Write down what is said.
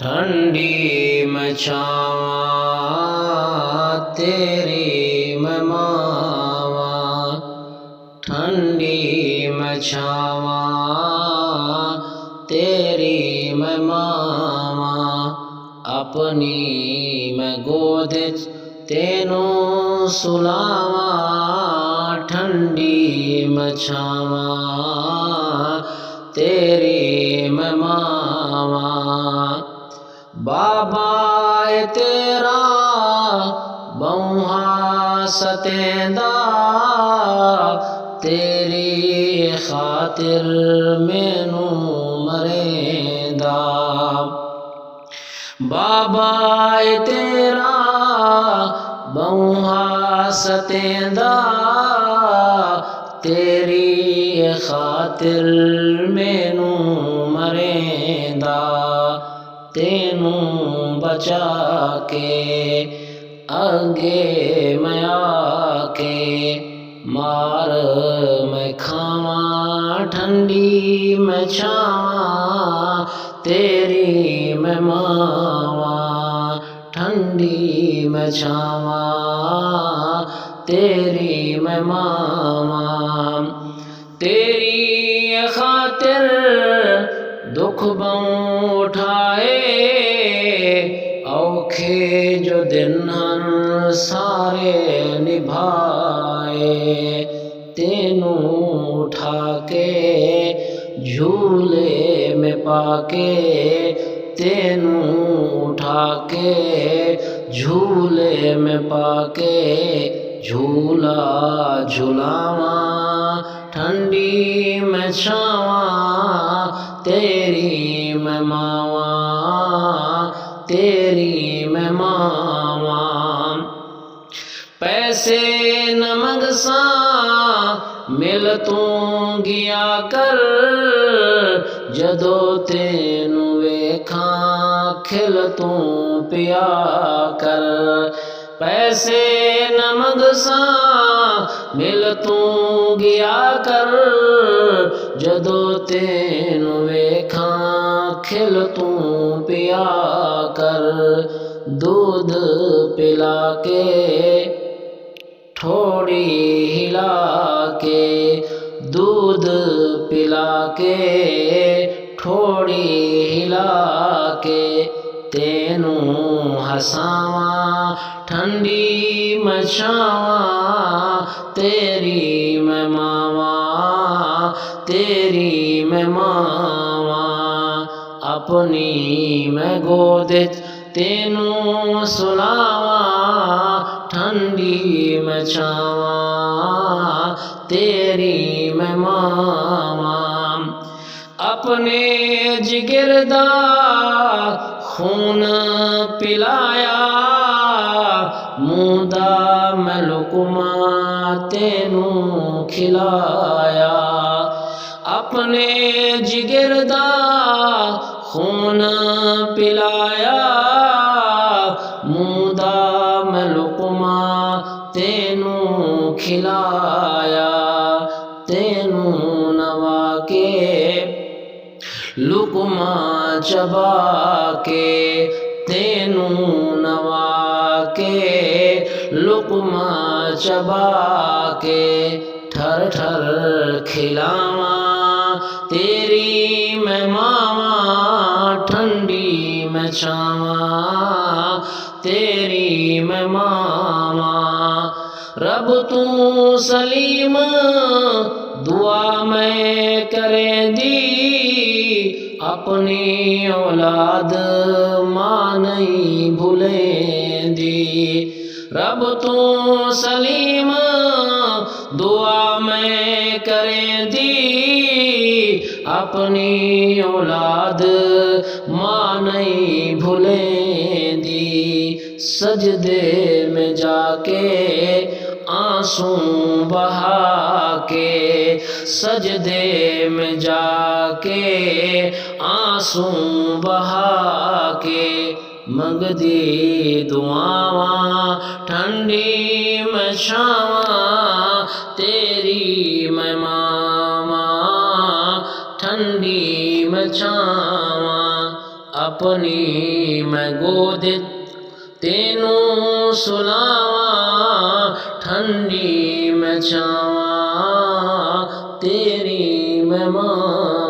ठंडी मैं छावा तेरी मैं मावा, ठंडी मैं छावा तेरी मैं मावा, अपनी मैं गोद तेनू सुलावा, ठंडी मैं छावा तेरी मैं मावा। बाबा तेरा बहुहा सतेंदा, तेरी खातिर मैनू मरेंदा। बाबा तेरा बहुहा सतेंदा, तेरी खातिर मैनू मरेंदा। तेनू बचा के अगे मैं आके मार मैं खावा, ठंडी मैं छावा तेरी मैं मावा, ठंडी मैं छावा तेरी मैं मावा। तेरी खातिर दुख बहु उठाए, औखे जो दिन हन सारे निभाए। तेनू उठा के झूले में पाके, तेनू उठा के झूले में पाके झूला झुलावा, ठंडी मैं छावा तेरी मैं मावा, तेरी मैं मावा। पैसे न मंगसा मिल तू गया कर, जदो तेनू वेखा खिल तू पिया कर। पैसे न मंगसा मिल तू गया कर, जदो तेनू वेखा खिल तू पिया कर। दूध पिला के थोड़ी हिला के, दूध पिला के थोड़ी हिला के तेनू हसावा, ठंडी मैं छावा तेरी मैं मावा, तेरी मैं मावा। अपनी मैं गोद तेनू सुलावा, ठंडी मैं छावा तेरी मैं मावा। अपने जिगरदा खून पिलाया, मुंदा मैं लुकमा तेनू खिलाया। अपने जिगरदा खून पिलाया, मुंदा मैं लुकमा तेनू खिलाया। तेनू नवा के लुकमा चबा के, तेनू नवा के लुकमा चबा के ठर ठर खिलावा, तेरी मैं मावा, ठंडी मैं छावा तेरी मैं मावा। रब तू सलीम दुआ मैं करे दी, अपनी औलाद मां नहीं भूलेंदी। रब तू सलीम दुआ मैं करे दी, अपनी औलाद मां नहीं भूलेंदी। सजदे में जाके आंसू बहा के, सजदे में जाके आंसू बहा के मंगदी दुआवा, ठंडी मैं छावा तेरी मैं मावा, ठंडी मैं छावा। अपनी मैं गोद तेनू सुलावा, ठंडी मैं छावा तेरी मैं मां।